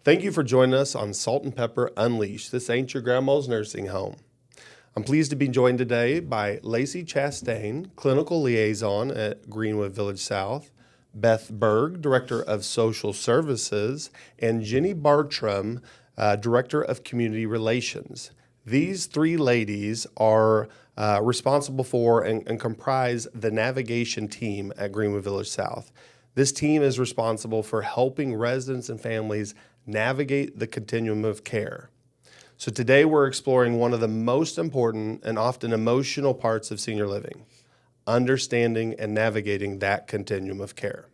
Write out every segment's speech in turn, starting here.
Thank you for joining us on Salt and Pepper Unleashed. This ain't your grandma's nursing home. I'm pleased to be joined today by Lacey Chastain, Clinical Liaison at Greenwood Village South, Beth Berg, Director of Social Services, and Jenni Bartram, Director of Community Relations. These three ladies are responsible for and comprise the navigation team at Greenwood Village South. This team is responsible for helping residents and families navigate the continuum of care. So today we're exploring one of the most important and often emotional parts of senior living, understanding and navigating that continuum of care.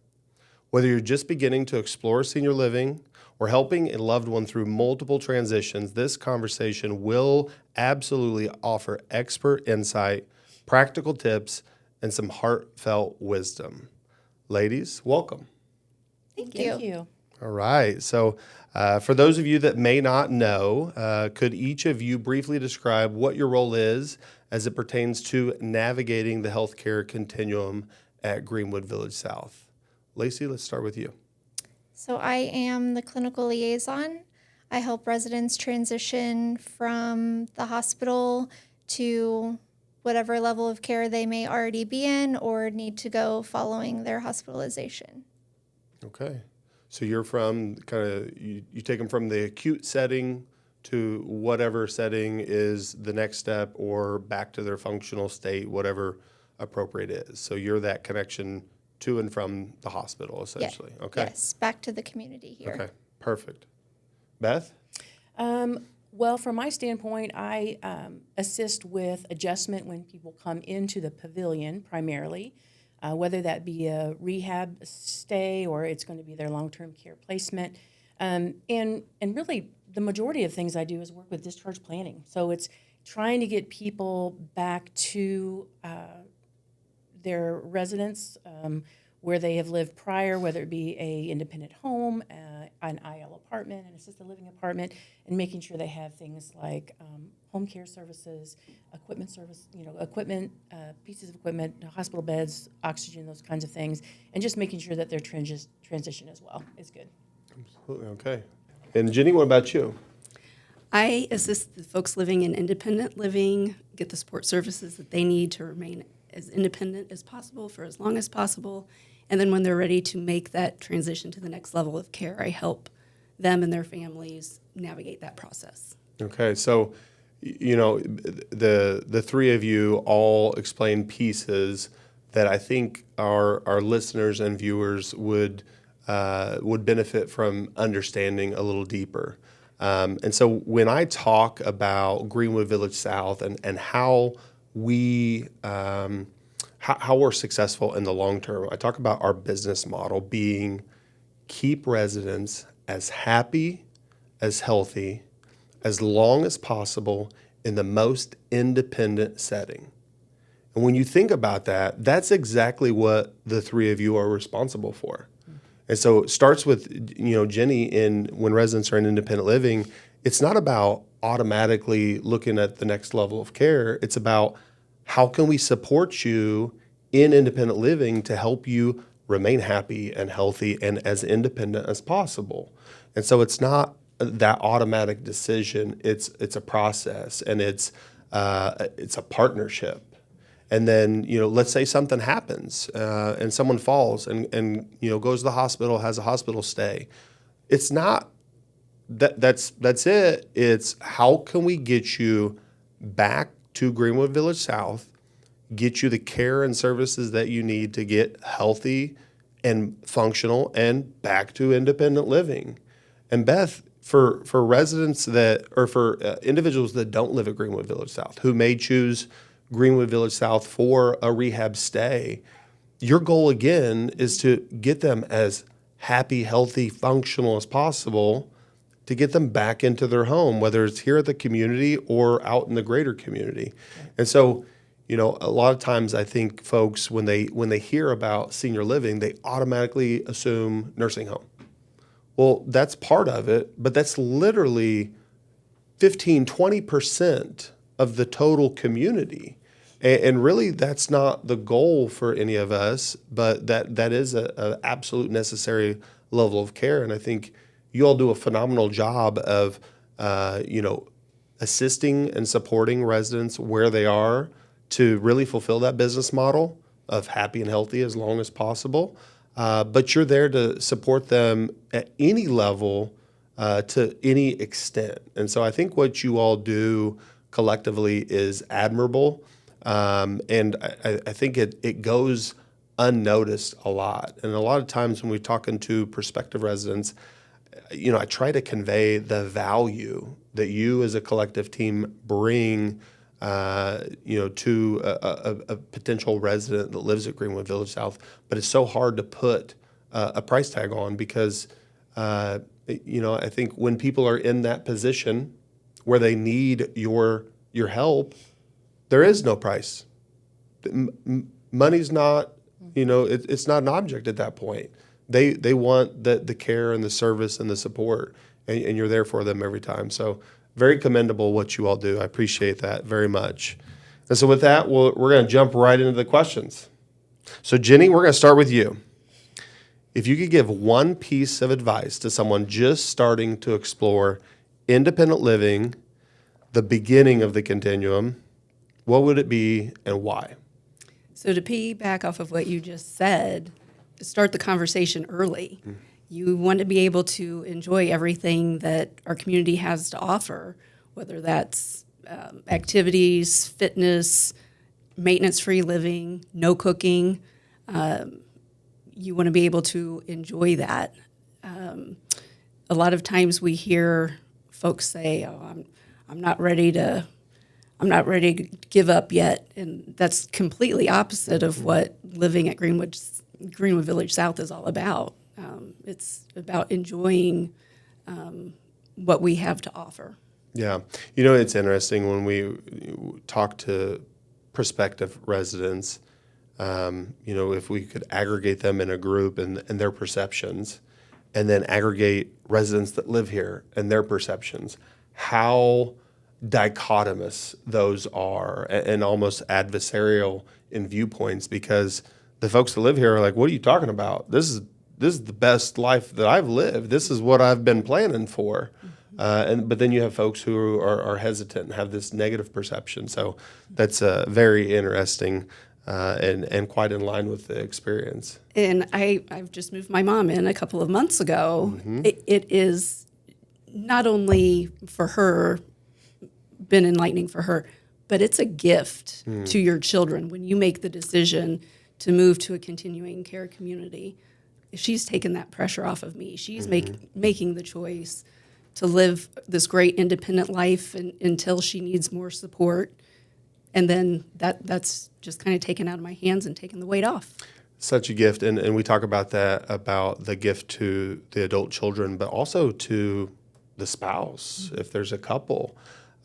Whether you're just beginning to explore senior living or helping a loved one through multiple transitions, this conversation will absolutely offer expert insight, practical tips, and some heartfelt wisdom. Ladies, welcome. Thank you. All right. So for those of you that may not know, could each of you briefly describe what your role is as it pertains to navigating the healthcare continuum at Greenwood Village South? Lacey, let's start with you. So I am the clinical liaison. I help residents transition from the hospital to whatever level of care they may already be in or need to go following their hospitalization. Okay. So you're from you take them from the acute setting to whatever setting is the next step or back to their functional state, whatever appropriate is. So you're that connection to and from the hospital, essentially. Yeah. Okay. Yes, back to the community here. Okay, perfect. Beth? Well, from my standpoint, I assist with adjustment when people come into the pavilion primarily, whether that be a rehab stay or it's going to be their long-term care placement. And really, the majority of things I do is work with discharge planning. So it's trying to get people back to their residence where they have lived prior, whether it be a independent home, an IL apartment, an assisted living apartment, and making sure they have things like home care services, equipment, pieces of equipment, hospital beds, oxygen, those kinds of things, and just making sure that their transition as well is good. Absolutely, okay. And Jenni, what about you? I assist the folks living in independent living, get the support services that they need to remain as independent as possible for as long as possible. And then when they're ready to make that transition to the next level of care, I help them and their families navigate that process. Okay, so the three of you all explain pieces that I think our listeners and viewers would benefit from understanding a little deeper. And so when I talk about Greenwood Village South and how how we're successful in the long term, I talk about our business model being keep residents as happy, as healthy, as long as possible in the most independent setting. And when you think about that, that's exactly what the three of you are responsible for. And so it starts with, Jenni, when residents are in independent living, it's not about automatically looking at the next level of care. It's about how can we support you in independent living to help you remain happy and healthy and as independent as possible. And so it's not that automatic decision. It's a process, and it's a partnership. And then, let's say something happens and someone falls and goes to the hospital, has a hospital stay. It's not that's it. It's how can we get you back to Greenwood Village South, get you the care and services that you need to get healthy and functional and back to independent living. And Beth, for residents for individuals that don't live at Greenwood Village South, who may choose Greenwood Village South for a rehab stay, your goal again is to get them as happy, healthy, functional as possible to get them back into their home, whether it's here at the community or out in the greater community. And so, a lot of times I think folks, when they hear about senior living, they automatically assume nursing home. Well, that's part of it, but that's literally 15-20% of the total community. And really, that's not the goal for any of us, but that is an absolute necessary level of care. And I think, you all do a phenomenal job of, assisting and supporting residents where they are to really fulfill that business model of happy and healthy as long as possible. But you're there to support them at any level, to any extent. And so I think what you all do collectively is admirable. And I think it goes unnoticed a lot. And a lot of times when we're talking to prospective residents, I try to convey the value that you as a collective team bring, to a potential resident that lives at Greenwood Village South. But it's so hard to put a price tag on because, I think when people are in that position where they need your help, there is no price. Money's not, it's not an object at that point. They want the care and the service and the support, and you're there for them every time. So very commendable what you all do. I appreciate that very much. And so with that, we're going to jump right into the questions. So Jenni, we're going to start with you. If you could give one piece of advice to someone just starting to explore independent living, the beginning of the continuum, what would it be and why? So to piggyback off of what you just said, start the conversation early. You want to be able to enjoy everything that our community has to offer, whether that's activities, fitness, maintenance-free living, no cooking. You want to be able to enjoy that. A lot of times we hear folks say, "Oh, I'm not ready to give up yet," and that's completely opposite of what living at Greenwood Village South is all about. It's about enjoying what we have to offer. Yeah. It's interesting when we talk to prospective residents, if we could aggregate them in a group and their perceptions, and then aggregate residents that live here and their perceptions, how dichotomous those are and almost adversarial in viewpoints, because the folks that live here are like, what are you talking about? This is the best life that I've lived. This is what I've been planning for. But then you have folks who are hesitant and have this negative perception. So that's very interesting and quite in line with the experience. And I've just moved my mom in a couple of months ago. It is not only for her, been enlightening for her, but it's a gift to your children when you make the decision to move to a continuing care community. She's taken that pressure off of me. She's making the choice to live this great independent life until she needs more support. And then that's just kind of taken out of my hands and taken the weight off. Such a gift. And we talk about that, about the gift to the adult children, but also to the spouse, if there's a couple,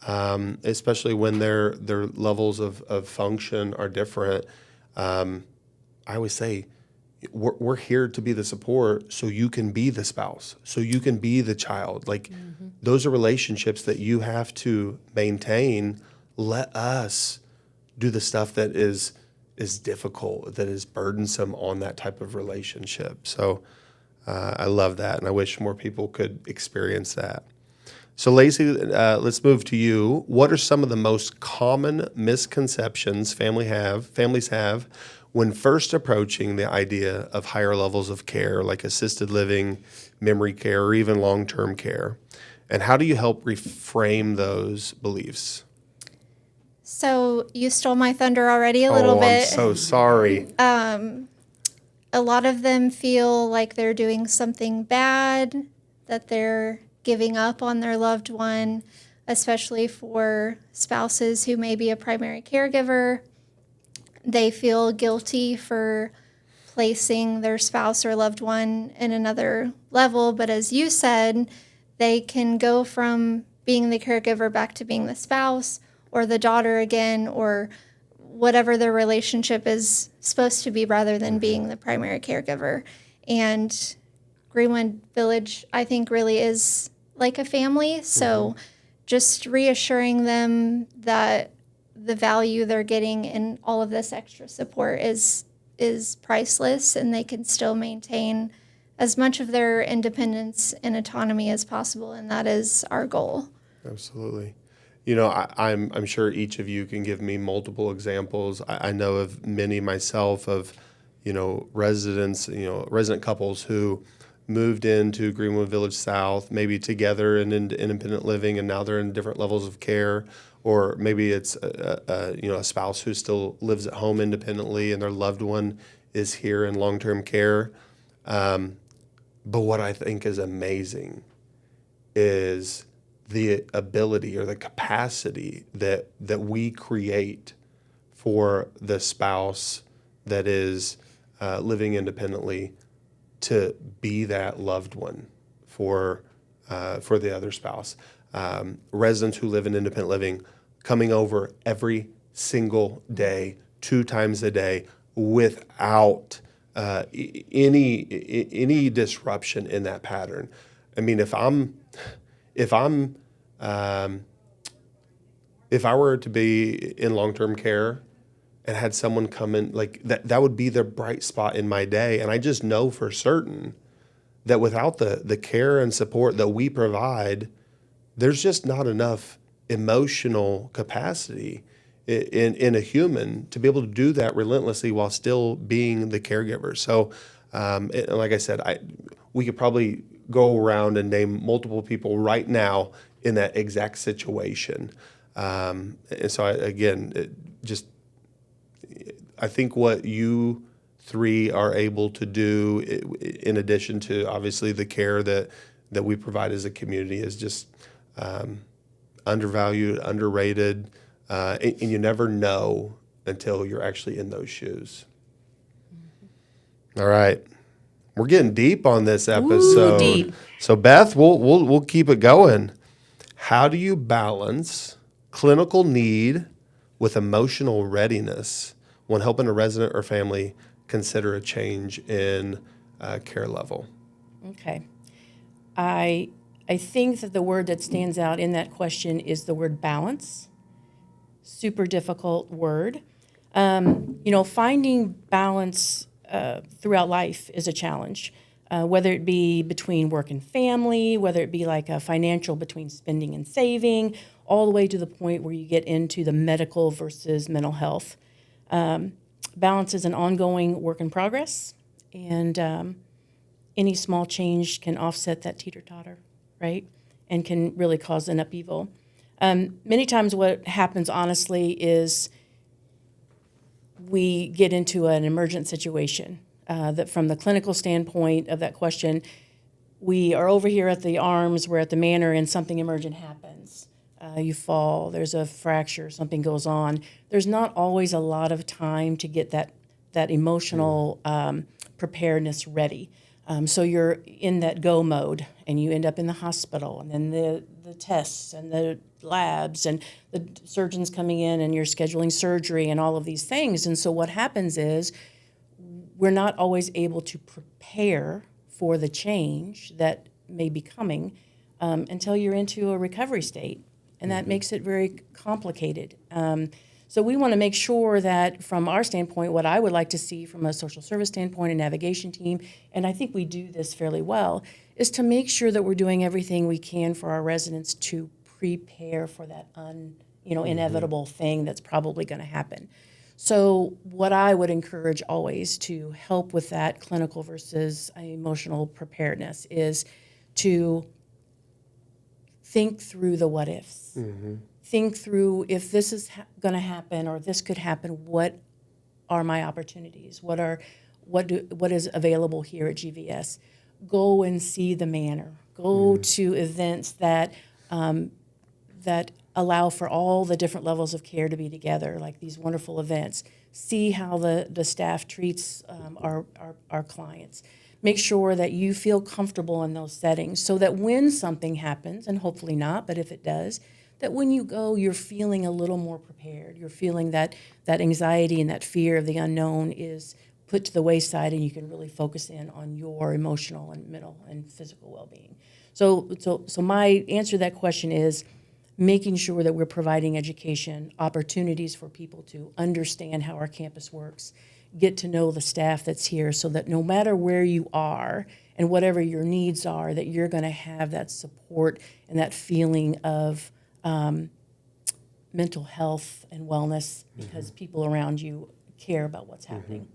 especially when their levels of function are different. I always say, we're here to be the support so you can be the spouse, so you can be the child. Like, those are relationships that you have to maintain. Let us do the stuff that is difficult, that is burdensome on that type of relationship. So I love that, and I wish more people could experience that. So Lacey, let's move to you. What are some of the most common misconceptions families have when first approaching the idea of higher levels of care, like assisted living, memory care, or even long-term care? And how do you help reframe those beliefs? So you stole my thunder already a little bit. I'm so sorry. A lot of them feel like they're doing something bad, that they're giving up on their loved one, especially for spouses who may be a primary caregiver. They feel guilty for placing their spouse or loved one in another level. But as you said, they can go from being the caregiver back to being the spouse or the daughter again, or whatever their relationship is supposed to be, rather than being the primary caregiver. And Greenwood Village, I think, really is like a family. So just reassuring them that the value they're getting in all of this extra support is priceless, and they can still maintain as much of their independence and autonomy as possible, and that is our goal. Absolutely. I'm sure each of you can give me multiple examples. I know of many myself of, residents, resident couples who moved into Greenwood Village South, maybe together and into independent living, and now they're in different levels of care. Or maybe it's a spouse who still lives at home independently, and their loved one is here in long-term care. But what I think is amazing is the ability or the capacity that we create for the spouse that is living independently to be that loved one for the other spouse. Residents who live in independent living coming over every single day, 2 times a day, without any disruption in that pattern. I mean, if I were to be in long-term care and had someone come in, like that would be the bright spot in my day. And I just know for certain that without the care and support that we provide, there's just not enough emotional capacity in a human to be able to do that relentlessly while still being the caregiver. So, like I said, we could probably go around and name multiple people right now in that exact situation. And so, I think what you 3 are able to do, in addition to obviously the care that we provide as a community, is just undervalued, underrated, and you never know until you're actually in those shoes. All right, we're getting deep on this episode. Ooh, deep. So Beth, we'll keep it going. How do you balance clinical need with emotional readiness when helping a resident or family consider a change in care level? Okay. I think that the word that stands out in that question is the word balance. Super difficult word. Finding balance throughout life is a challenge, whether it be between work and family, whether it be like a financial between spending and saving, all the way to the point where you get into the medical versus mental health. Balance is an ongoing work in progress, and any small change can offset that teeter-totter, right? And can really cause an upheaval. Many times what happens, honestly, is we get into an emergent situation. That from the clinical standpoint of that question, we are over here at the arms, we're at the manor, and something emergent happens. You fall, there's a fracture, something goes on. There's not always a lot of time to get that emotional preparedness ready. So you're in that go mode, and you end up in the hospital, and then the tests and the labs and the surgeons coming in, and you're scheduling surgery and all of these things. And so what happens is we're not always able to prepare for the change that may be coming until you're into a recovery state, and that makes it very complicated. So we want to make sure that from our standpoint, what I would like to see from a social service standpoint, a navigation team, and I think we do this fairly well, is to make sure that we're doing everything we can for our residents to prepare for that inevitable thing that's probably going to happen. So what I would encourage always to help with that clinical versus emotional preparedness is to think through the what ifs. Mm-hmm. Think through, if this is going to happen or this could happen, what are my opportunities? What is available here at GVS? Go and see the manor. Go to events that allow for all the different levels of care to be together, like these wonderful events. See how the staff treats our clients. Make sure that you feel comfortable in those settings so that when something happens, and hopefully not, but if it does, that when you go, you're feeling a little more prepared. You're feeling that anxiety and that fear of the unknown is put to the wayside, and you can really focus in on your emotional and mental and physical well-being. So my answer to that question is making sure that we're providing education, opportunities for people to understand how our campus works, get to know the staff that's here so that no matter where you are and whatever your needs are, that you're going to have that support and that feeling of mental health and wellness because people around you care about what's happening.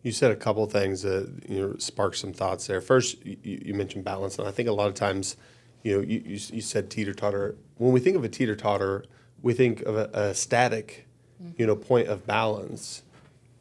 You said a couple things that sparked some thoughts there. First, you mentioned balance, and I think a lot of times, you said teeter-totter. When we think of a teeter-totter, we think of a static, point of balance,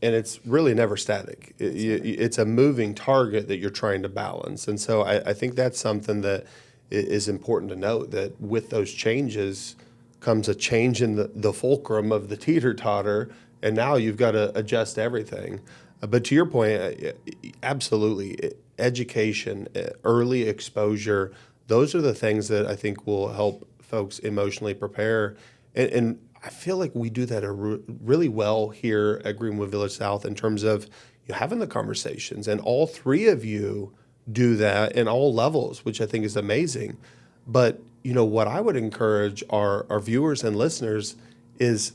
and it's really never static. It's a moving target that you're trying to balance, and so I think that's something that is important to note, that with those changes comes a change in the fulcrum of the teeter-totter, and now you've got to adjust everything. But to your point, absolutely, education, early exposure, those are the things that I think will help folks emotionally prepare. And I feel like we do that really well here at Greenwood Village South in terms of having the conversations. And all three of you do that in all levels, which I think is amazing. But, what I would encourage our viewers and listeners is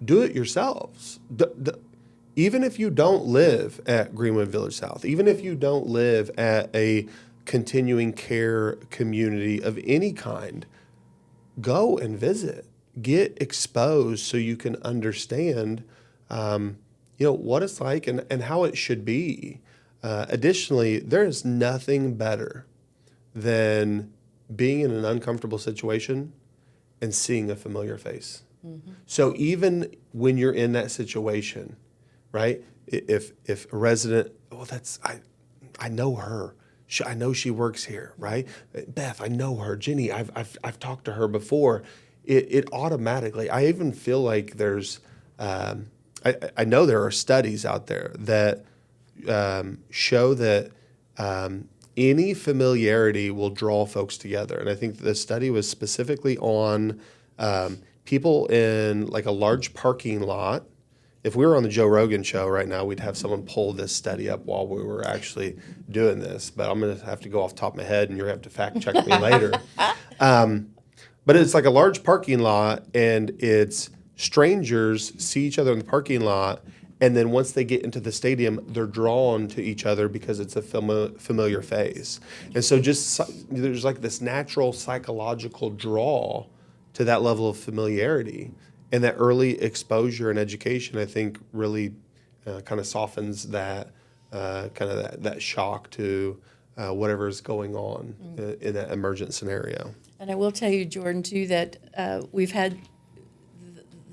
do it yourselves. Even if you don't live at Greenwood Village South, even if you don't live at a continuing care community of any kind, go and visit. Get exposed so you can understand, what it's like and how it should be. Additionally, there is nothing better than being in an uncomfortable situation and seeing a familiar face. Mm-hmm. So even when you're in that situation, right? If a resident, I know her. I know she works here, right? Beth, I know her. Jenni, I've talked to her before. It automatically. I even feel like there's. I know there are studies out there that show that any familiarity will draw folks together, and I think the study was specifically on people in like a large parking lot. If we were on the Joe Rogan show right now, we'd have someone pull this study up while we were actually doing this. But I'm going to have to go off the top of my head, and you're going to have to fact check me later. But it's like a large parking lot, and it's strangers see each other in the parking lot, and then once they get into the stadium, they're drawn to each other because it's a familiar face. And so there's like this natural psychological draw to that level of familiarity. And that early exposure and education, I think, really kind of softens that that shock to whatever is going on in that emergent scenario. And I will tell you, Jordan, too, that we've had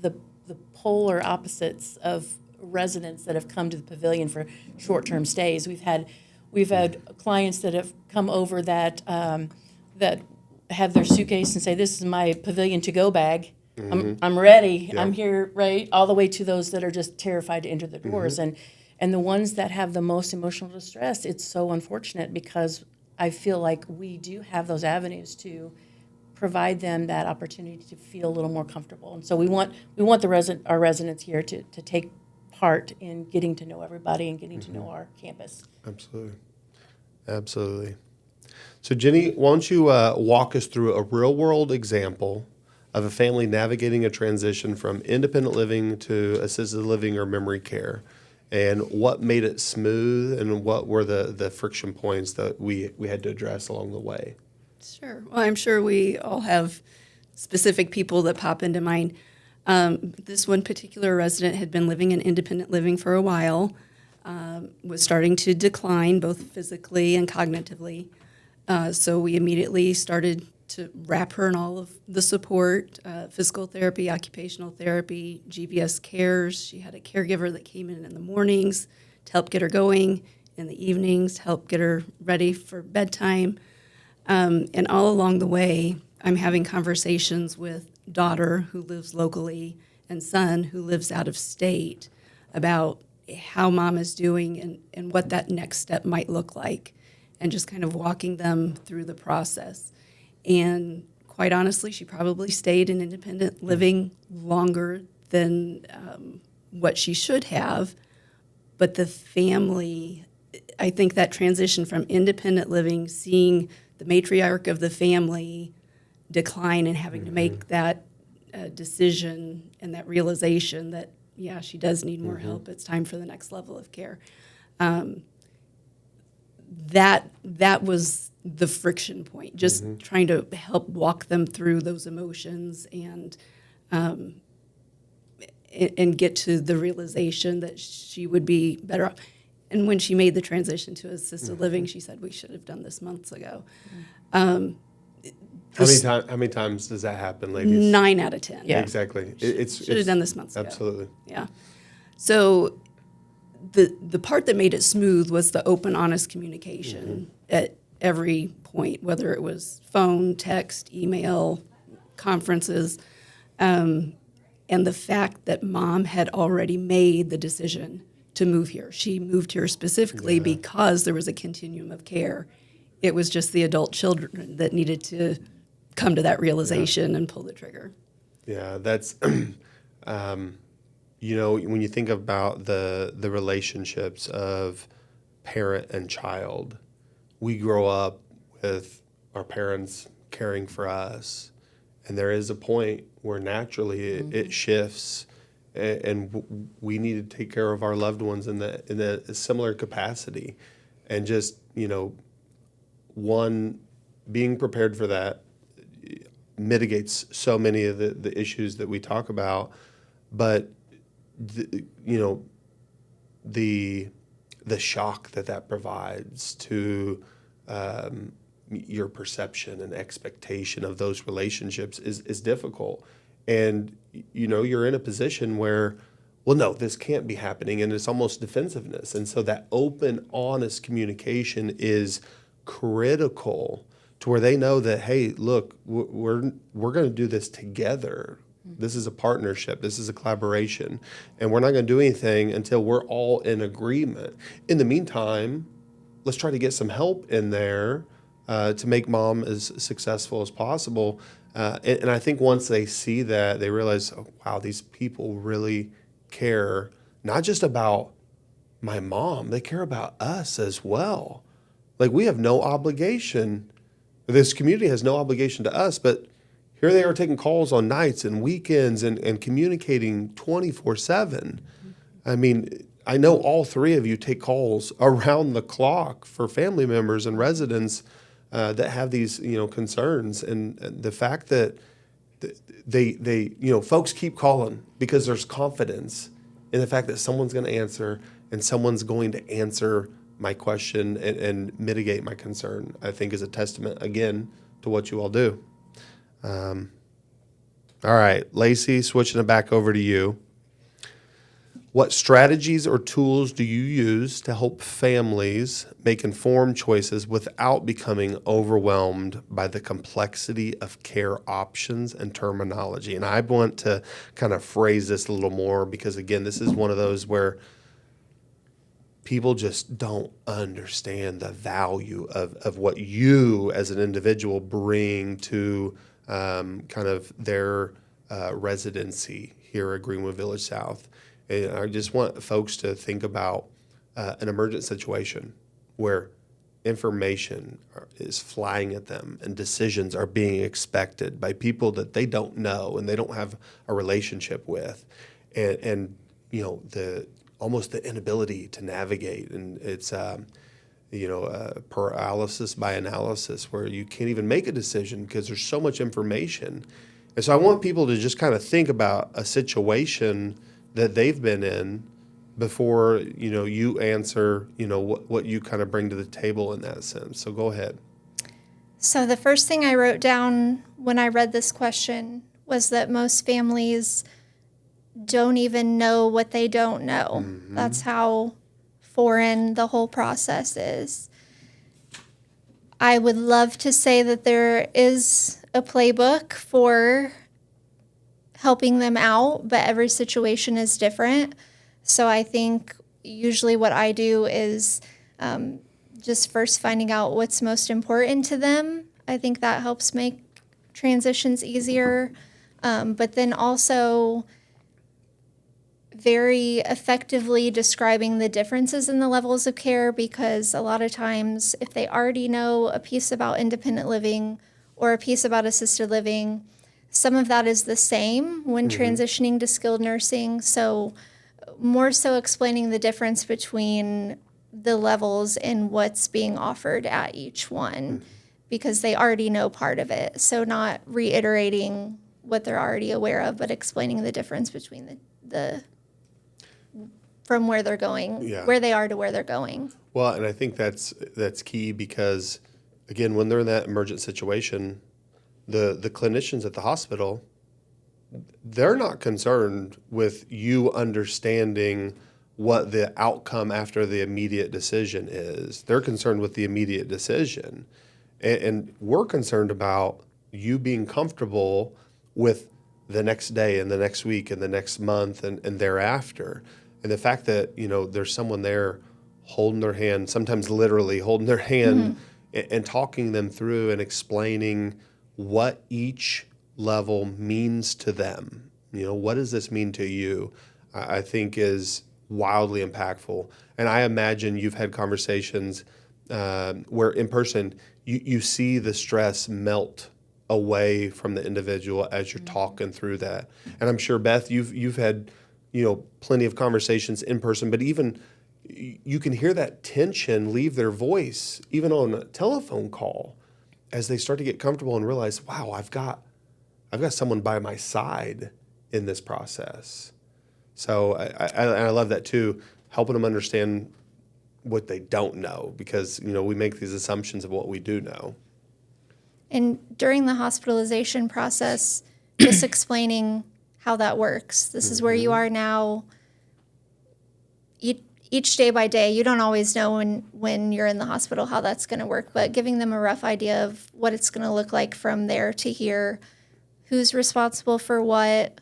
the polar opposites of residents that have come to the pavilion for short-term stays. We've had clients that have come over that that have their suitcase and say, "This is my pavilion to-go bag. I'm ready. Yeah. I'm here," right? All the way to those that are just terrified to enter the doors. And the ones that have the most emotional distress, it's so unfortunate because I feel like we do have those avenues to provide them that opportunity to feel a little more comfortable. And so we want our residents here to take part in getting to know everybody and getting to know our campus. Absolutely. So Jenni, why don't you walk us through a real-world example of a family navigating a transition from independent living to assisted living or memory care, and what made it smooth, and what were the friction points that we had to address along the way? Sure. Well, I'm sure we all have specific people that pop into mind. This one particular resident had been living in independent living for a while, was starting to decline both physically and cognitively. So we immediately started to wrap her in all of the support, physical therapy, occupational therapy, GVS cares. She had a caregiver that came in the mornings to help get her going, in the evenings to help get her ready for bedtime. And all along the way, I'm having conversations with daughter who lives locally and son who lives out of state about how mom is doing and what that next step might look like, and just kind of walking them through the process. And quite honestly, she probably stayed in independent living longer than what she should have. But the family, I think that transition from independent living, seeing the matriarch of the family decline and having to make that decision and that realization that, yeah, she does need more help. It's time for the next level of care. that was the friction point, just trying to help walk them through those emotions and get to the realization that she would be better off. And when she made the transition to assisted living, she said, we should have done this months ago. How many times does that happen, ladies? 9 out of 10. Yeah. Exactly. Should have done this months ago. Absolutely. Yeah. So the part that made it smooth was the open, honest communication at every point, whether it was phone, text, email, conferences, and the fact that Mom had already made the decision to move here. She moved here specifically because there was a continuum of care. It was just the adult children that needed to come to that realization and pull the trigger. Yeah, that's, you know, when you think about the relationships of parent and child, we grow up with our parents caring for us, and there is a point where naturally it shifts, and we need to take care of our loved ones in a similar capacity, and just, you know, one, being prepared for that mitigates so many of the issues that we talk about, but you know, the shock that provides to your perception and expectation of those relationships is difficult. And, you know, you're in a position where, well, no, this can't be happening, and it's almost defensiveness. And so that open, honest communication is critical to where they know that, hey, look, we're going to do this together. This is a partnership. This is a collaboration. And we're not going to do anything until we're all in agreement. In the meantime, let's try to get some help in there to make Mom as successful as possible. And I think once they see that, they realize, oh, wow, these people really care, not just about my mom, they care about us as well. Like, we have no obligation. This community has no obligation to us, but here they are taking calls on nights and weekends and communicating 24/7. I mean, I know all three of you take calls around the clock for family members and residents that have these, you know, concerns. And the fact that they you know, folks keep calling because there's confidence in the fact that someone's going to answer, and someone's going to answer my question and mitigate my concern, I think is a testament, again, to what you all do. All right, Lacey, switching it back over to you. What strategies or tools do you use to help families make informed choices without becoming overwhelmed by the complexity of care options and terminology? And I want to kind of phrase this a little more because, again, this is one of those where people just don't understand the value of what you as an individual bring to kind of their residency here at Greenwood Village South. And I just want folks to think about an emergent situation where information is flying at them and decisions are being expected by people that they don't know and they don't have a relationship with. And you know, almost the inability to navigate. And it's, paralysis by analysis, where you can't even make a decision because there's so much information. And so I want people to just kind of think about a situation that they've been in before, you know, you answer, you know, what you kind of bring to the table in that sense. So go ahead. So the first thing I wrote down when I read this question was that most families don't even know what they don't know. Mm-hmm. That's how foreign the whole process is. I would love to say that there is a playbook for helping them out, but every situation is different. So I think usually what I do is just first finding out what's most important to them. I think that helps make transitions easier. But then also very effectively describing the differences in the levels of care, because a lot of times if they already know a piece about independent living or a piece about assisted living, some of that is the same when transitioning to skilled nursing. So more so explaining the difference between the levels and what's being offered at each one because they already know part of it. So not reiterating what they're already aware of, but explaining the difference between the from where they're going, Yeah. where they are to where they're going. Well, and I think that's key because, again, when they're in that emergent situation, the clinicians at the hospital, they're not concerned with you understanding what the outcome after the immediate decision is. They're concerned with the immediate decision. And we're concerned about you being comfortable with the next day and the next week and the next month and thereafter. And the fact that, there's someone there holding their hand, sometimes literally holding their hand and talking them through and explaining what each level means to them. What does this mean to you? I think is wildly impactful. And I imagine you've had conversations where in person you see the stress melt away from the individual as you're talking through that. And I'm sure, Beth, you've had plenty of conversations in person, but even you can hear that tension leave their voice even on a telephone call as they start to get comfortable and realize, wow, I've got someone by my side in this process. So I love that too, helping them understand what they don't know because, we make these assumptions of what we do know. And during the hospitalization process, just explaining how that works. This is where you are now. Each day by day, you don't always know when you're in the hospital how that's going to work, but giving them a rough idea of what it's going to look like from there to here, who's responsible for what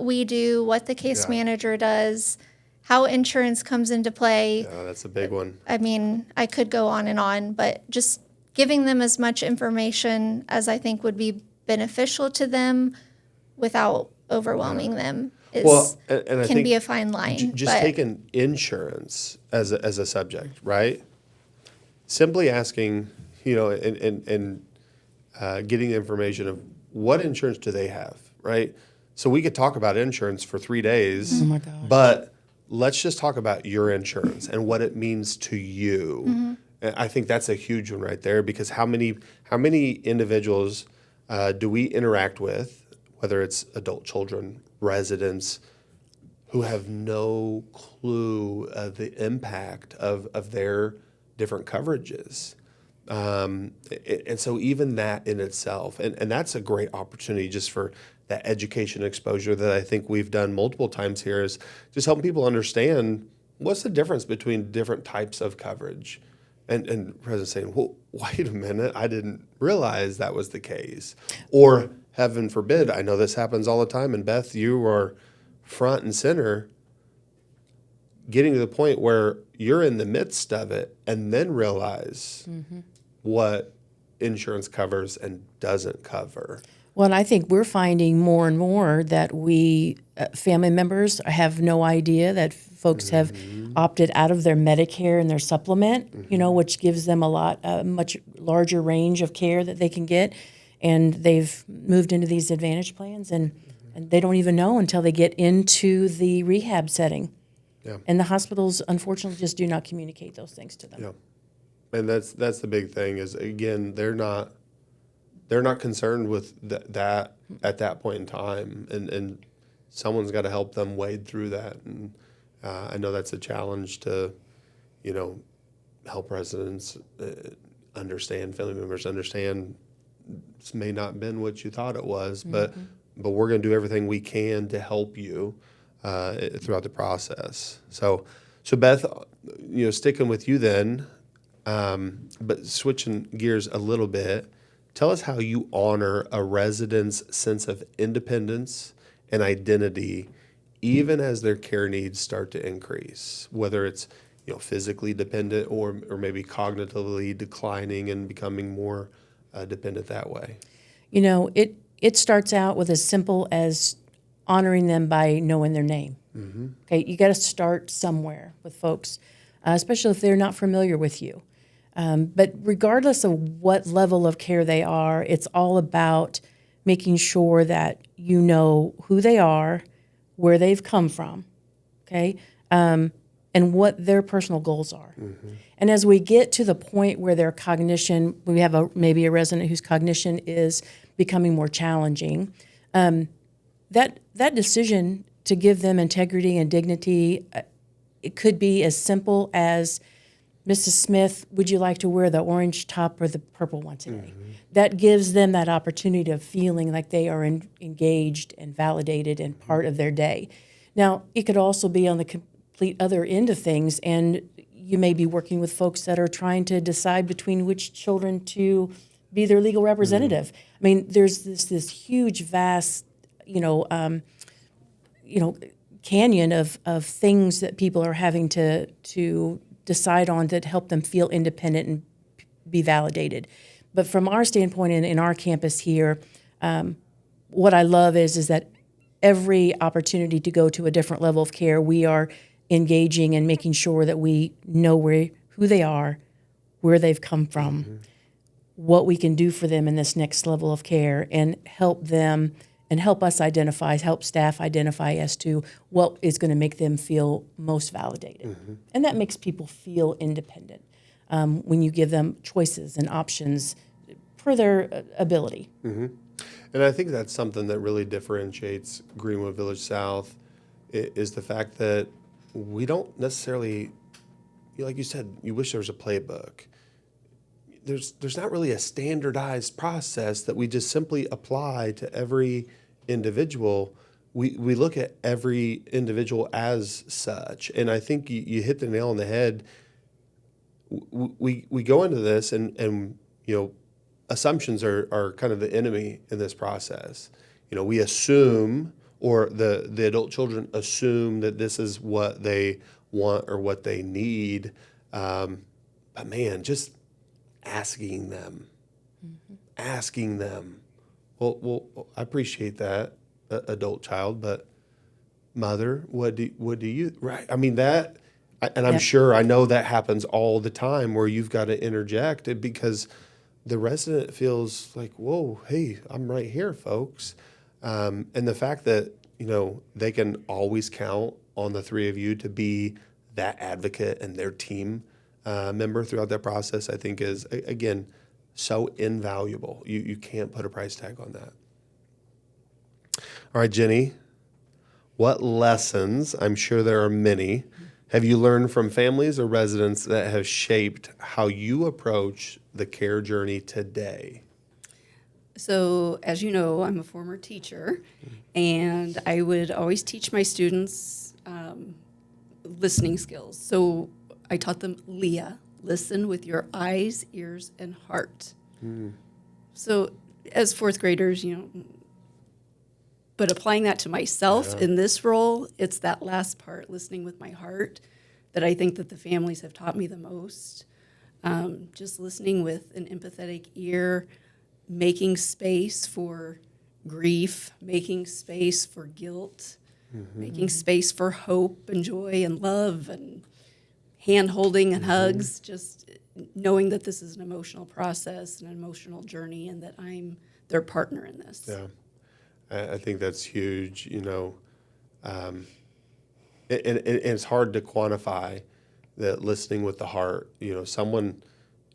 we do, what the case manager does, how insurance comes into play. Yeah, that's a big one. I mean, I could go on, but just giving them as much information as I think would be beneficial to them without overwhelming them and I can think be a fine line. Just but taking insurance as a subject, right? Simply asking, and getting information of what insurance do they have, right? So we could talk about insurance for 3 days. Oh my gosh. But let's just talk about your insurance and what it means to you. And I think that's a huge one right there because how many individuals do we interact with, whether it's adult children, residents, who have no clue of the impact of their different coverages. And so even that in itself, and that's a great opportunity just for that education exposure that I think we've done multiple times here is just helping people understand what's the difference between different types of coverage. And President saying, well, wait a minute, I didn't realize that was the case. Or heaven forbid, I know this happens all the time, and Beth, you are front and center, getting to the point where you're in the midst of it and then realize what insurance covers and doesn't cover. Well, and I think we're finding more and more that we, family members, have no idea that folks have opted out of their Medicare and their supplement, which gives them a much larger range of care that they can get. And they've moved into these Advantage plans, and they don't even know until they get into the rehab setting. Yeah. And the hospitals, unfortunately, just do not communicate those things to them. Yeah. And that's the big thing is, again, they're not concerned with that at that point in time, and someone's got to help them wade through that. And I know that's a challenge to, help residents understand, family members understand this may not have been what you thought it was, but we're going to do everything we can to help you throughout the process. So Beth, sticking with you then, but switching gears a little bit. Tell us how you honor a resident's sense of independence and identity, even as their care needs start to increase, whether it's physically dependent or maybe cognitively declining and becoming more dependent that way. It starts out with as simple as honoring them by knowing their name. Okay, you got to start somewhere with folks, especially if they're not familiar with you. But regardless of what level of care they are, it's all about making sure that you know who they are, where they've come from, okay? And and what their personal goals are. And as we get to the point where their cognition, we have maybe a resident whose cognition is becoming more challenging, that decision to give them integrity and dignity, it could be as simple as, Mrs. Smith, would you like to wear the orange top or the purple one today? That gives them that opportunity of feeling like they are engaged and validated and part of their day. Now, it could also be on the complete other end of things, and you may be working with folks that are trying to decide between which children to be their legal representative. I mean, there's this huge, vast, canyon of things that people are having to decide on that help them feel independent and be validated. But from our standpoint in our campus here, what I love is that every opportunity to go to a different level of care, we are engaging and making sure that we know who they are, where they've come from, what we can do for them in this next level of care, and help them and help us identify, help staff identify as to what is going to make them feel most validated. And that makes people feel independent when you give them choices and options per their ability. And I think that's something that really differentiates Greenwood Village South is the fact that we don't necessarily, like you said, you wish there was a playbook. There's not really a standardized process that we just simply apply to every individual. We look at every individual as such, and I think you hit the nail on the head. We go into this and assumptions are kind of the enemy in this process. We assume, or the adult children assume that this is what they want or what they need. But man, just asking them. Well, I appreciate that, adult child, but mother, what do you, right? I mean, that, and I'm sure, I know that happens all the time where you've got to interject it because the resident feels like, whoa, hey, I'm right here, folks. And the fact that, they can always count on the three of you to be that advocate and their team member throughout that process, I think is, again, so invaluable. You can't put a price tag on that. All right, Jenni, what lessons, I'm sure there are many, have you learned from families or residents that have shaped how you approach the care journey today? So, as you know, I'm a former teacher, and I would always teach my students listening skills. So I taught them LEA, listen with your eyes, ears, and heart. So as fourth graders, but applying that to myself in this role, it's that last part, listening with my heart, that I think that the families have taught me the most. Just listening with an empathetic ear, making space for grief, making space for guilt, making space for hope and joy and love and hand-holding and hugs, just knowing that this is an emotional process, an emotional journey, and that I'm their partner in this. Yeah, I think that's huge, and it's hard to quantify that listening with the heart. Someone,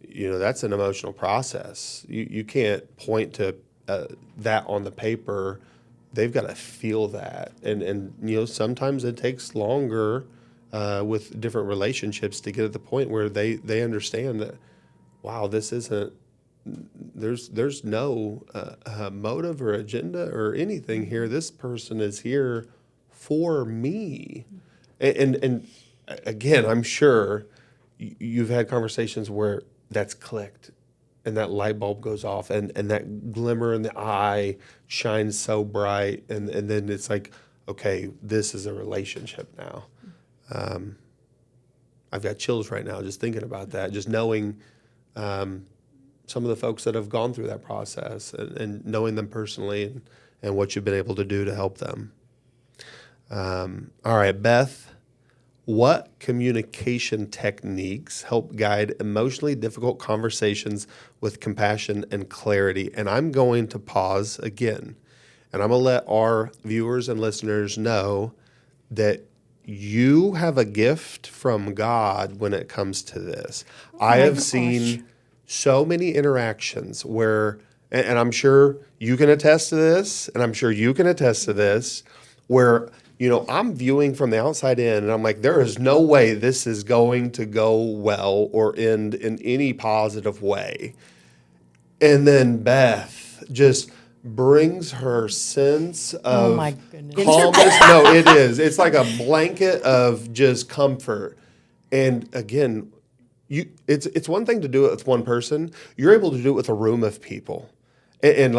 that's an emotional process. You can't point to that on the paper. They've got to feel that. And sometimes it takes longer with different relationships to get at the point where they understand that, wow, this isn't, there's no motive or agenda or anything here. This person is here for me. And again, I'm sure you've had conversations where that's clicked and that light bulb goes off and that glimmer in the eye shines so bright. And then it's like, okay, this is a relationship now. I've got chills right now just thinking about that, just knowing some of the folks that have gone through that process and knowing them personally and what you've been able to do to help them. All right, Beth, what communication techniques help guide emotionally difficult conversations with compassion and clarity? And I'm going to pause again, and I'm going to let our viewers and listeners know that you have a gift from God when it comes to this. I have seen so many interactions where, and I'm sure you can attest to this, and I'm sure you can attest to this, where, I'm viewing from the outside in, and I'm like, there is no way this is going to go well or end in any positive way. And then Beth just brings her sense of my goodness. calmness. No, it is. It's like a blanket of just comfort. And again, it's one thing to do it with one person. You're able to do it with a room of people, and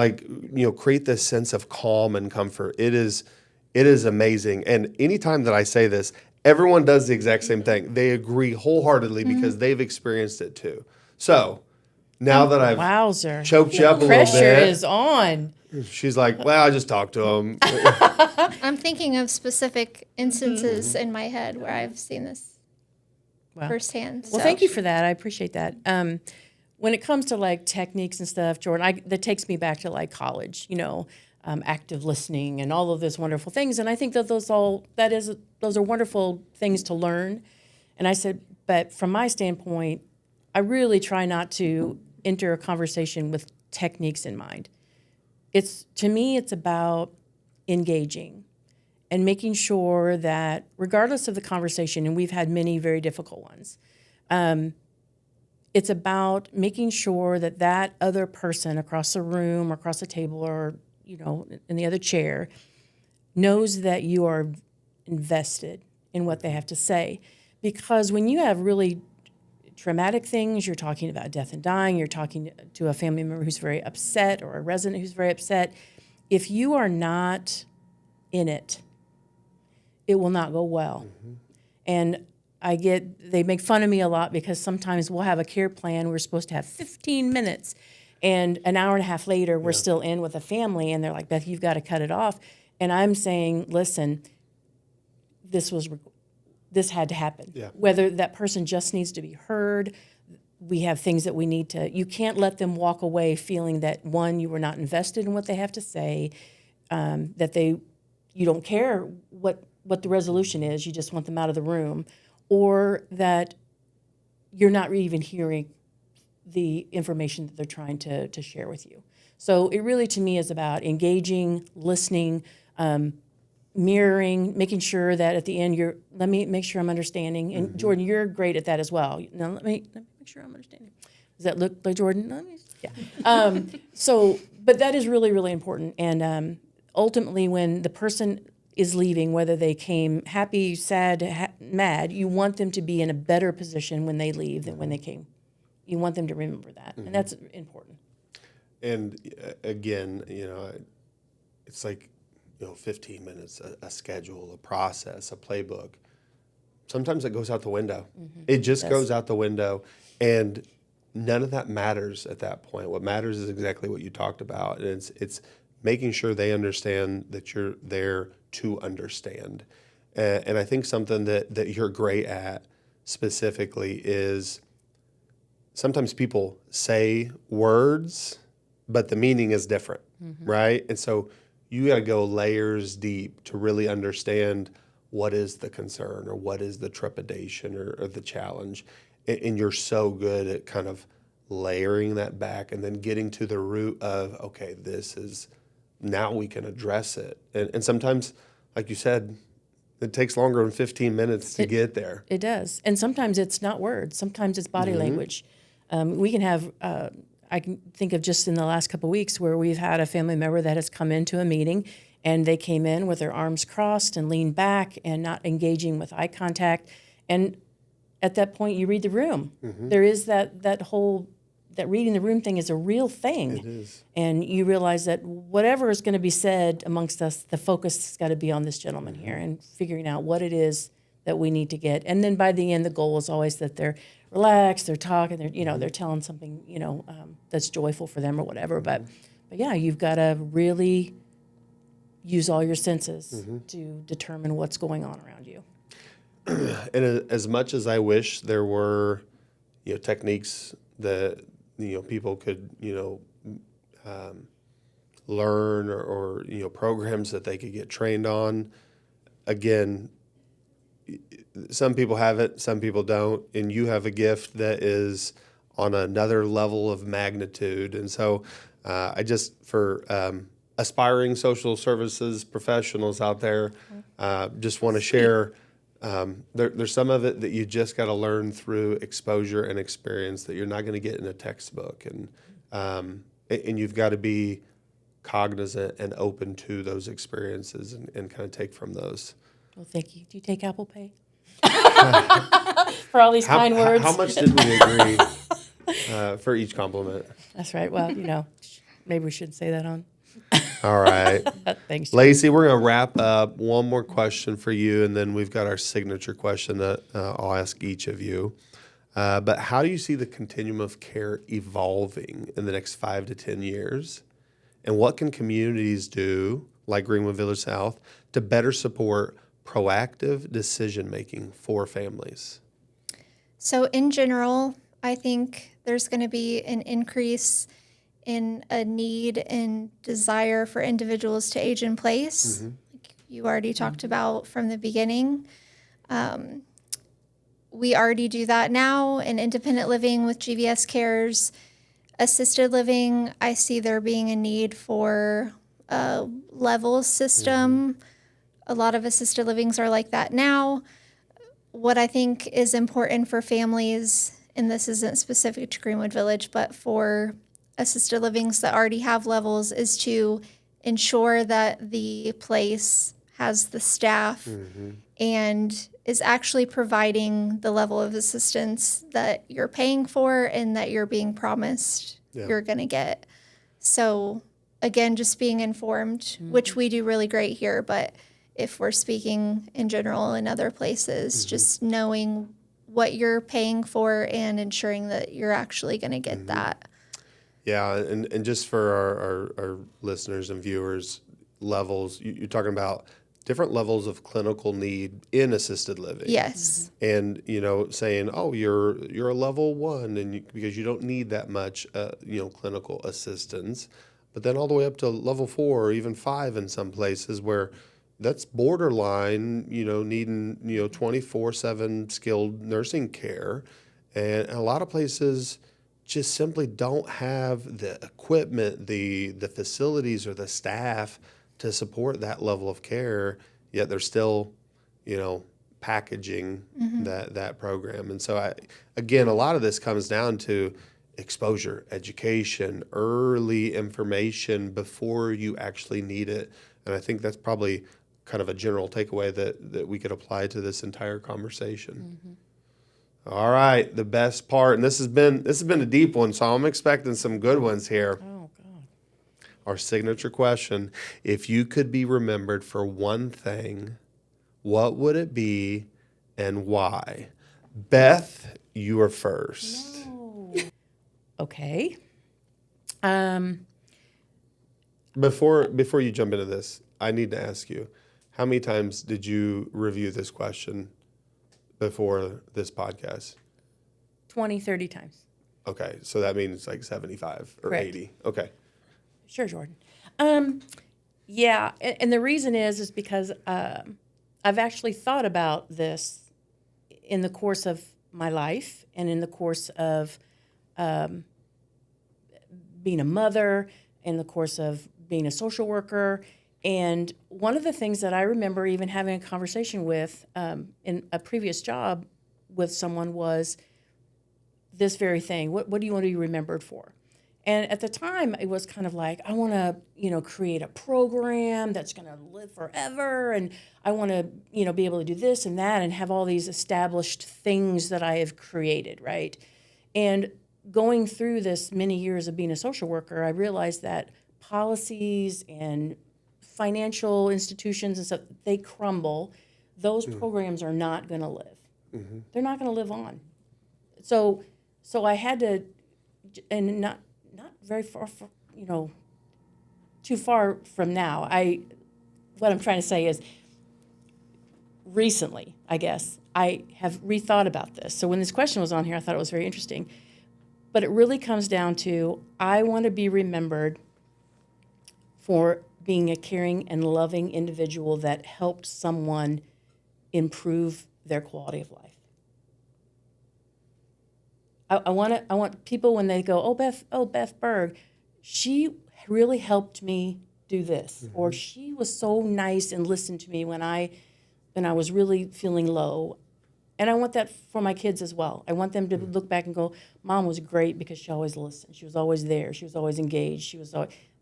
create this sense of calm and comfort. It is amazing. And anytime that I say this, everyone does the exact same thing. They agree wholeheartedly because they've experienced it too. So now that I've Wowzer. choked you up a little Pressure bit, is on. she's like, well, I just talked to him. I'm thinking of specific instances in my head where I've seen this firsthand. Well, thank you for that. I appreciate that. When it comes to like techniques and stuff, Jordan, that takes me back to like college, active listening and all of those wonderful things. And I think that those are wonderful things to learn. And I said, but from my standpoint, I really try not to enter a conversation with techniques in mind. To me, it's about engaging and making sure that regardless of the conversation, and we've had many very difficult ones, it's about making sure that that other person across the room or across the table or, in the other chair knows that you are invested in what they have to say. Because when you have really traumatic things, you're talking about death and dying, you're talking to a family member who's very upset or a resident who's very upset, if you are not in it, it will not go well. Mm-hmm. And they make fun of me a lot because sometimes we'll have a care plan, we're supposed to have 15 minutes, and an hour and a half later, we're still in with a family, and they're like, Beth, you've got to cut it off. And I'm saying, listen, this had to happen. Yeah. Whether that person just needs to be heard, we have things that we need to, you can't let them walk away feeling that, one, you were not invested in what they have to say, that you don't care what the resolution is, you just want them out of the room, or that you're not even hearing the information that they're trying to share with you. So it really, to me, is about engaging, listening, mirroring, making sure that at the end let me make sure I'm understanding. And Jordan, you're great at that as well. Now let me make sure I'm understanding. Does that look like Jordan? Yeah. But that is really, really important. And ultimately, when the person is leaving, whether they came happy, sad, mad, you want them to be in a better position when they leave than when they came. You want them to remember that, and that's important. And again, it's like, 15 minutes, a schedule, a process, a playbook. Sometimes it goes out the window. Mm-hmm. It just goes out the window, and none of that matters at that point. What matters is exactly what you talked about. And it's making sure they understand that you're there to understand. And I think something that you're great at specifically is sometimes people say words, but the meaning is different, right? And so you got to go layers deep to really understand what is the concern or what is the trepidation or the challenge. And you're so good at kind of layering that back and then getting to the root of, okay, now we can address it. And sometimes, like you said, it takes longer than 15 minutes to get there. It does. And sometimes it's not words. Sometimes it's body language. We can have, I can think of just in the last couple of weeks where we've had a family member that has come into a meeting and they came in with their arms crossed and leaned back and not engaging with eye contact. And at that point, you read the room. Mm-hmm. There is that reading the room thing is a real thing. It is. And you realize that whatever is going to be said amongst us, the focus has got to be on this gentleman here and figuring out what it is that we need to get. And then by the end, the goal is always that they're relaxed, they're talking, they're telling something, that's joyful for them or whatever. But yeah, you've got to really use all your senses to determine what's going on around you. And as much as I wish there were, techniques that, people could, learn or programs that they could get trained on, again, some people have it, some people don't, and you have a gift that is on another level of magnitude. And so I just, for aspiring social services professionals out there, just want to share, there's some of it that you just got to learn through exposure and experience that you're not going to get in a textbook. And you've got to be cognizant and open to those experiences and kind of take from those. Well, thank you. Do you take Apple Pay? For all these kind words. How much did we agree for each compliment? That's right. Well, maybe we shouldn't say that on. All right. Thanks. Lacey, we're going to wrap up. One more question for you, and then we've got our signature question that I'll ask each of you. But how do you see the continuum of care evolving in the next 5 to 10 years? And what can communities do, like Greenwood Village South, to better support proactive decision-making for families? So in general, I think there's going to be an increase in a need and desire for individuals to age in place, like you already talked about from the beginning. We already do that now in independent living with GVS Cares. Assisted living, I see there being a need for a level system. A lot of assisted livings are like that now. What I think is important for families, and this isn't specific to Greenwood Village, but for assisted livings that already have levels, is to ensure that the place has the staff and is actually providing the level of assistance that you're paying for and that you're being promised you're going to get. So again, just being informed, which we do really great here, but if we're speaking in general in other places, just knowing what you're paying for and ensuring that you're actually going to get that. Yeah, and just for our listeners and viewers, levels, you're talking about different levels of clinical need in assisted living. Yes. And, saying, oh, you're a level 1 and because you don't need that much, clinical assistance. But then all the way up to level 4 or even 5 in some places where that's borderline, needing, 24/7 skilled nursing care. And a lot of places just simply don't have the equipment, the facilities or the staff to support that level of care, yet they're still, packaging that program. And so, again, a lot of this comes down to exposure, education, early information before you actually need it. And I think that's probably kind of a general takeaway that we could apply to this entire conversation. All right, the best part, and this has been a deep one, so I'm expecting some good ones here. Oh, God. Our signature question: if you could be remembered for one thing, what would it be and why? Beth, you are first. No. Okay. Before you jump into this, I need to ask you, how many times did you review this question before this podcast? 20, 30 times. Okay, so that means like 75 or Correct. 80. Okay. Sure, Jordan. Yeah, and the reason is because I've actually thought about this in the course of my life and in the course of being a mother, in the course of being a social worker. And one of the things that I remember even having a conversation with in a previous job with someone was this very thing. What do you want to be remembered for? And at the time, it was kind of like, I want to, create a program that's going to live forever, and I want to, be able to do this and that and have all these established things that I have created, right? And going through this many years of being a social worker, I realized that policies and financial institutions and stuff, they crumble. Those programs are not going to live. They're not going to live on. So I had to, and not very far, too far from now. What I'm trying to say is, recently, I guess, I have rethought about this. So when this question was on here, I thought it was very interesting. But it really comes down to, I want to be remembered for being a caring and loving individual that helped someone improve their quality of life. I want people when they go, oh Beth Berg, she really helped me do this, or she was so nice and listened to me when I was really feeling low. And I want that for my kids as well. I want them to look back and go, Mom was great because she always listened. She was always there. She was always engaged.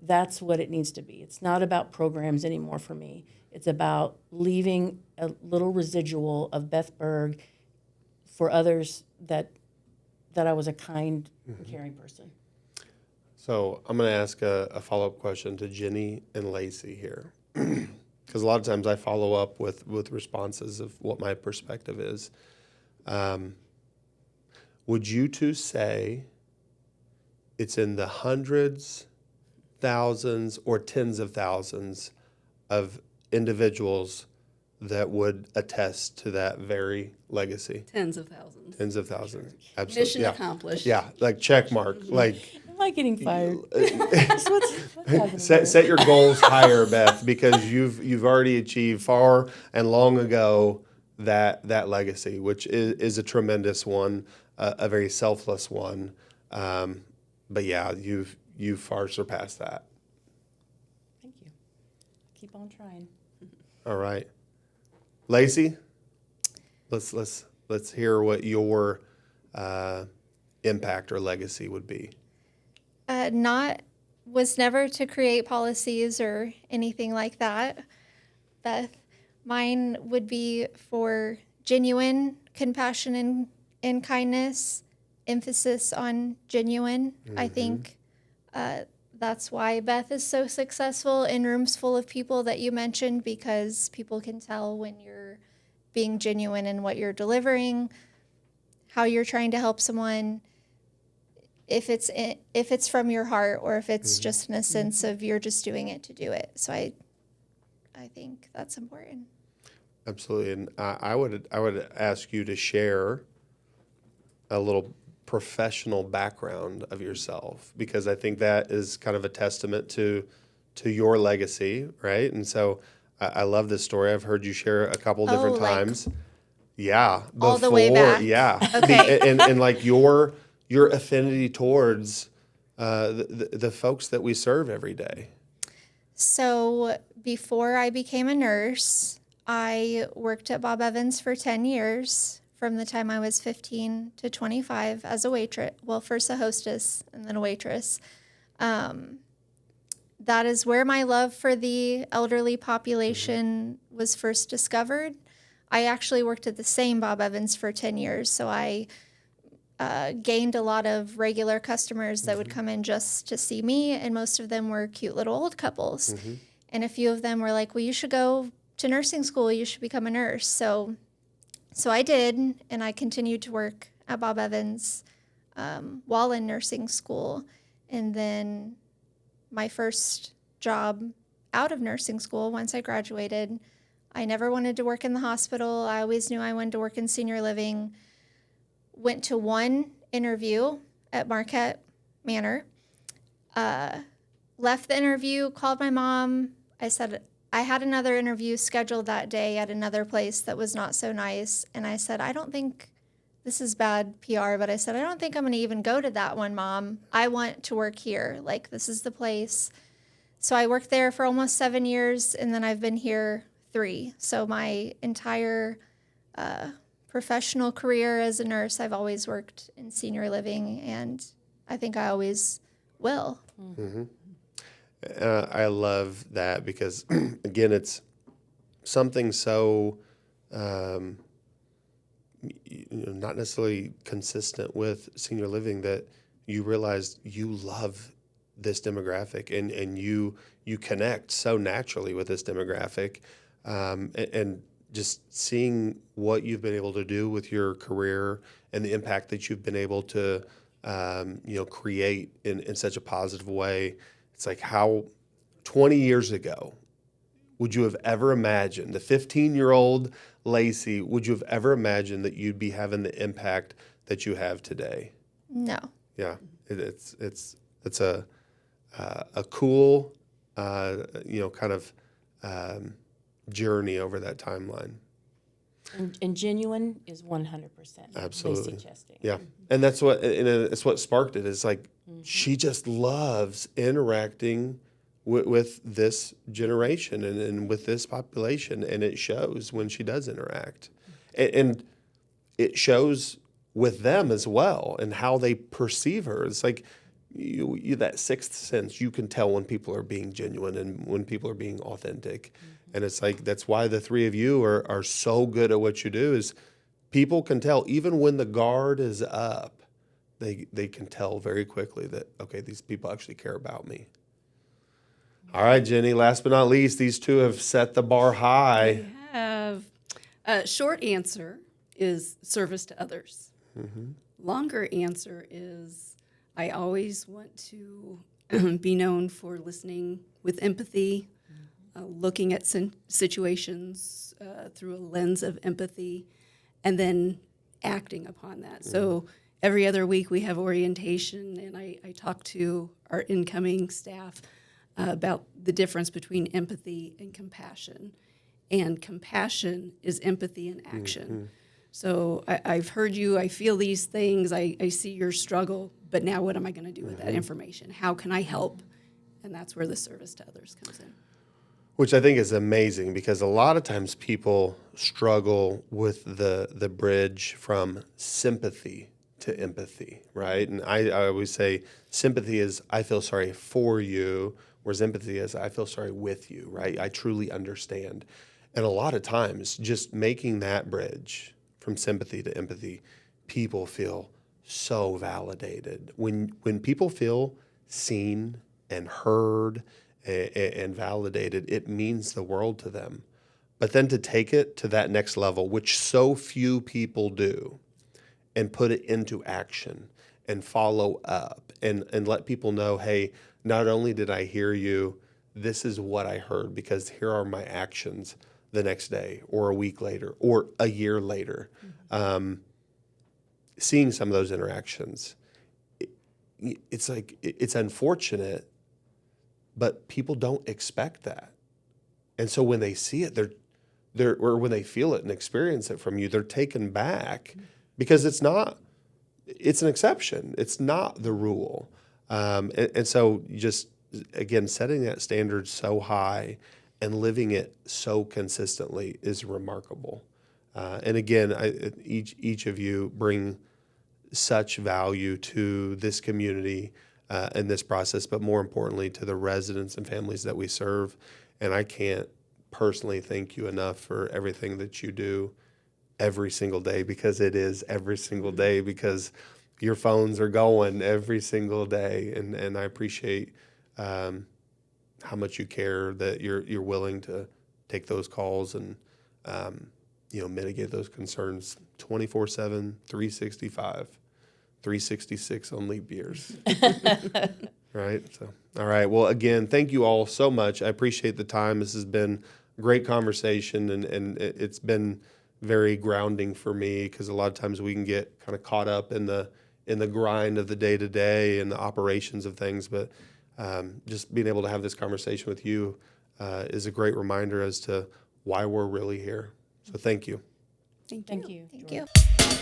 That's what it needs to be. It's not about programs anymore for me. It's about leaving a little residual of Beth Berg for others that I was a kind and caring person. So I'm going to ask a follow-up question to Jenni and Lacey here. Because a lot of times I follow up with responses of what my perspective is. Would you two say it's in the hundreds, thousands, or tens of thousands of individuals that would attest to that very legacy? Tens of thousands. Tens of thousands. Absolutely. Mission accomplished. Yeah, like check mark. Like Am I getting fired? what's happening here? set your goals higher, Beth, because you've already achieved far and long ago that legacy, which is a tremendous one, a very selfless one. But yeah, you've far surpassed that. Thank you. Keep on trying. All right, Lacey, let's hear what your impact or legacy would be. Was never to create policies or anything like that, Beth. Mine would be for genuine compassion and kindness, emphasis on genuine. I think that's why Beth is so successful in rooms full of people that you mentioned, because people can tell when you're being genuine in what you're delivering, how you're trying to help someone, if it's from your heart or if it's just in a sense of you're just doing it to do it. So I think that's important. Absolutely, and I would ask you to share a little professional background of yourself, because I think that is kind of a testament to your legacy, right? And so I love this story. I've heard you share a couple different times. Yeah, all the way back. Yeah, Okay. and like your affinity towards the folks that we serve every day. So before I became a nurse, I worked at Bob Evans for 10 years, from the time I was 15 to 25 as a waitress. Well, first a hostess and then a waitress. That is where my love for the elderly population was first discovered. I actually worked at the same Bob Evans for 10 years, so I gained a lot of regular customers that would come in just to see me, and most of them were cute little old couples. And a few of them were like, well, you should go to nursing school. You should become a nurse. So I did, and I continued to work at Bob Evans while in nursing school. And then my first job out of nursing school, once I graduated, I never wanted to work in the hospital. I always knew I wanted to work in senior living. Went to one interview at Marquette Manor. Left the interview, called my mom. I said, I had another interview scheduled that day at another place that was not so nice. And I said, I don't think, this is bad PR, but I said, I don't think I'm going to even go to that one, Mom. I want to work here. Like, this is the place. So I worked there for almost 7 years, and then I've been here 3. So my entire professional career as a nurse, I've always worked in senior living, and I think I always will. I love that because, again, it's something so not necessarily consistent with senior living that you realize you love this demographic and you connect so naturally with this demographic, and just seeing what you've been able to do with your career and the impact that you've been able to create in such a positive way. It's like, how 20 years ago would you have ever imagined, the 15-year-old Lacey, would you have ever imagined that you'd be having the impact that you have today? No. Yeah, it's a cool kind of journey over that timeline. And genuine is 100%. Absolutely. Lacey Chastain. Yeah, and that's what it's what sparked it. It's like she just loves interacting with this generation and with this population, and it shows when she does interact, and it shows with them as well and how they perceive her. It's like you that sixth sense. You can tell when people are being genuine and when people are being authentic, and it's like that's why the three of you are so good at what you do. Is people can tell even when the guard is up, they can tell very quickly that, okay, these people actually care about me. All right, Jenni, last but not least, these two have set the bar high. We have short answer is service to others. Longer answer is I always want to be known for listening with empathy, looking at situations through a lens of empathy, and then acting upon that. So every other week we have orientation, and I talk to our incoming staff about the difference between empathy and compassion. And compassion is empathy in action. So I've heard you, I feel these things, I see your struggle, but now what am I going to do with that information? How can I help? And that's where the service to others comes in. Which I think is amazing because a lot of times people struggle with the bridge from sympathy to empathy, right? And I always say sympathy is I feel sorry for you, whereas empathy is I feel sorry with you, right? I truly understand. And a lot of times just making that bridge from sympathy to empathy, people feel so validated. When people feel seen and heard and validated, it means the world to them. But then to take it to that next level, which so few people do, and put it into action and follow up and let people know, hey, not only did I hear you, this is what I heard because here are my actions the next day or a week later or a year later. Seeing some of those interactions, it's like, it's unfortunate, but people don't expect that. And so when they see it, they're or when they feel it and experience it from you, they're taken back because it's an exception. It's not the rule. And so just, again, setting that standard so high and living it so consistently is remarkable. And again, each of you bring such value to this community in this process, but more importantly to the residents and families that we serve. And I can't personally thank you enough for everything that you do every single day, because it is every single day, because your phones are going every single day. And I appreciate how much you care, that you're willing to take those calls and mitigate those concerns 24/7, 365, 366 on leap years. Right? So, all right. Well, again, thank you all so much. I appreciate the time. This has been a great conversation, and it's been very grounding for me, because a lot of times we can get kind of caught up in the grind of the day-to-day and the operations of things. But just being able to have this conversation with you is a great reminder as to why we're really here. So thank you. Thank you. Thank you. Thank Jordan. you.